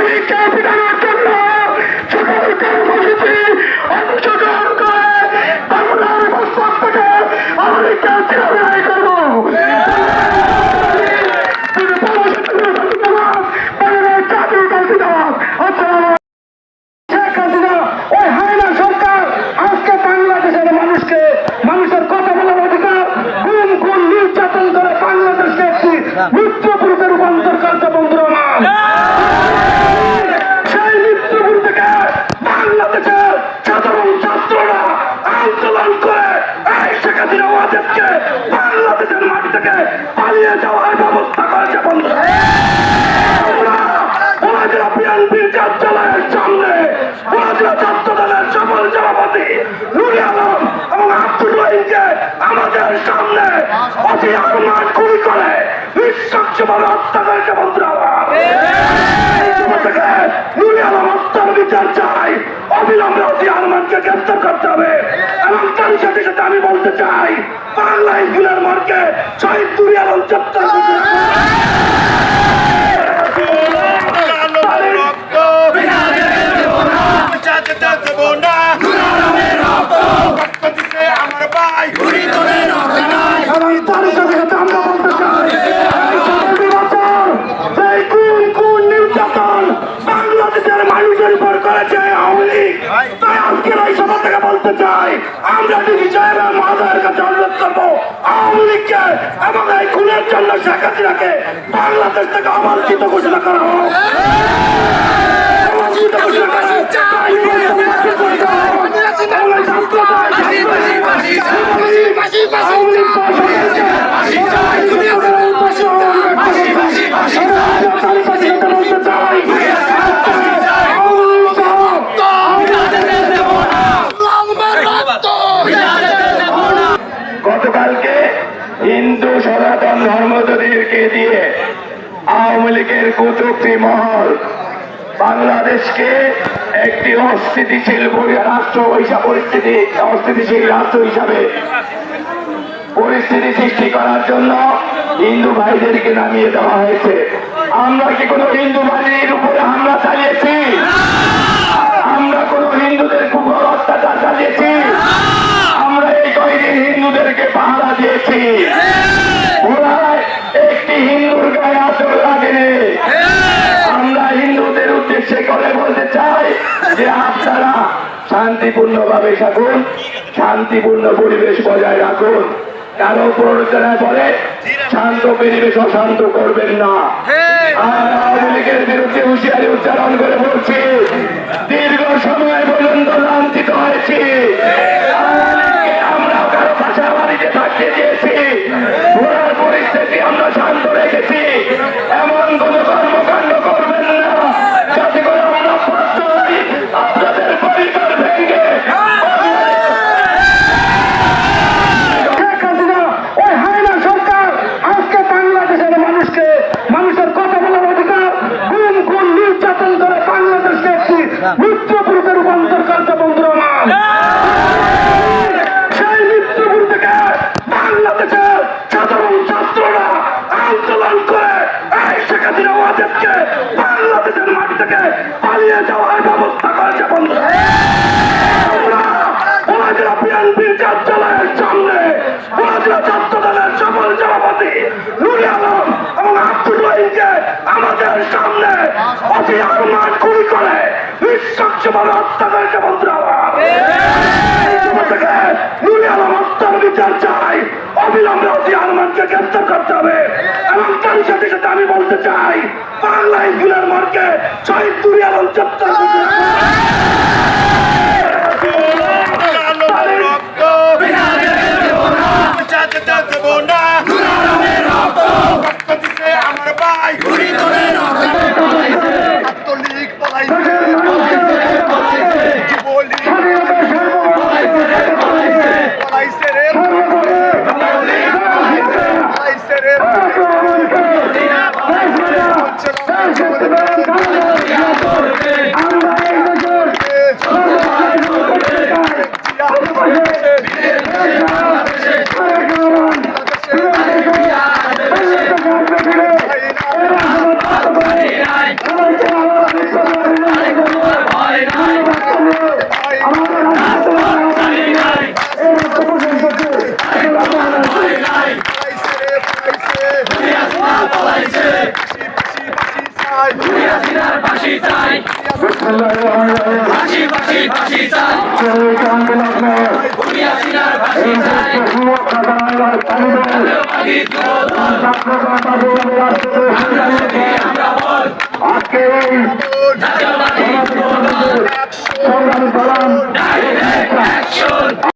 লীগকে পিটানোর জন্য সকল কর্মসূচি অনুসরণ করে বাংলার প্রস্তাব থেকে আওয়ামী লীগকে চিরবিদায় করবো। মৃত্যুপুরীতে রূপান্তর করছে বন্ধুরা আমার। সেই মৃত্যুপুর থেকে বাংলাদেশের সাধারণ ছাত্ররা আন্দোলন করে এই শেখ হাসিনা ওয়াজেদকে বাংলাদেশের মাটি থেকে পালিয়ে যাওয়ার ব্যবস্থা করেছে বন্ধুরা। বিএনপির কার্যালয়ের সামনে ছাত্র দলের সকল সভাপতি নুরি আলম এবং আব্দুল রহিমকে আমাদের সামনে অতি আক্রমণ গুলি করে নিঃশংসভাবে হত্যা করেছে বন্ধুরা। নুরি আলম হত্যার বিচার চাই, অবিলম্বে অতি আলমানকে গ্রেপ্তার করতে হবে। এবং তার সাথে সাথে আমি বলতে চাই, বাংলা স্কুলের মার্কে শহীদ নুরি আলম গ্রেপ্তার করতে বলতে চাই, আমরা ডিসি সাহেবের মহোদয়ের কাছে অনুরোধ করবো আওয়ামী লীগকে এবং এই খুনের জন্য শেখ হাসিনাকে বাংলাদেশ থেকে অবাঞ্ছিত ঘোষণা করা হোক। গতকালকে হিন্দু সনাতন ধর্মদলীয়কে দিয়ে আওয়ামী লীগের কুচক্রী মহল বাংলাদেশকে একটি অস্থিতিশীল অস্থিতিশীল রাষ্ট্র হিসাবে পরিস্থিতি সৃষ্টি করার জন্য হিন্দু ভাইদেরকে নামিয়ে দেওয়া হয়েছে। আমরা কি কোনো হিন্দু ভাইদের উপরে হামলা চালিয়েছি? আমরা কোন হিন্দুদের কুকুর অত্যাচার চালিয়েছি? আমরা এই কয়েকদিন হিন্দুদেরকে পাহারা দিয়েছি। ওরা একটি হিন্দুর গায়ে আচর লাগেনি। আমরা হিন্দুদের উদ্দেশ্যে করে বলতে চাই যে আপনারা শান্তিপূর্ণভাবে থাকুন, শান্তিপূর্ণ পরিবেশ বজায় রাখুন। কারো প্ররোচনায় বলে শান্ত পরিবেশ অশান্ত করবেন না। আর আওয়ামী লীগের বিরুদ্ধে হুঁশিয়ারি উচ্চারণ করে বলছি, দীর্ঘ সময় পর্যন্ত লাঞ্ছিত হয়েছি। আমরা কারো ভাষা বাড়িতে থাকতে দিয়েছি, ঘোরার পরিস্থিতি আমরা শান্ত রেখেছি। এমন কোন কর্মকাণ্ড করবেন না যাতে করে আমরা আপনাদের পরিবার ভেঙে মৃত্যুপুরীতে রূপান্তর করছে বন্ধুরা আমার। সেই মৃত্যুপুর থেকে বাংলাদেশের সাধারণ ছাত্ররা আন্দোলন করে এই শেখ হাসিনা ওয়াজেদকে বাংলাদেশের মাটি থেকে পালিয়ে যাওয়ার ব্যবস্থা করেছে বন্ধুরা। বিএনপির কার্যালয়ের সামনে ছাত্র দলের সকল সভাপতি নুরি আলম এবং আব্দুল রহিমকে আমাদের সামনে অতি আক্রমণ গুলি করে নিঃশংসভাবে হত্যা করেছে বন্ধুরা। নুরি আলম হত্যার বিচার চাই, অবিলম্বে অতি আলমানকে গ্রেপ্তার করতে হবে। এবং তার সাথে সাথে আমি বলতে চাই, বাংলা স্কুলের মার্কে শহীদ নুরি আলম গ্রেপ্তার করতে আমরা ফাঁসি ফাঁসি ফাঁসি চাই খুনি হাসিনার ফাঁসি চাই আমরা বল আজকে জাতীয়তাবাদী যুবদল সংগ্রামী সালাম ডাইরেক্ট অ্যাকশন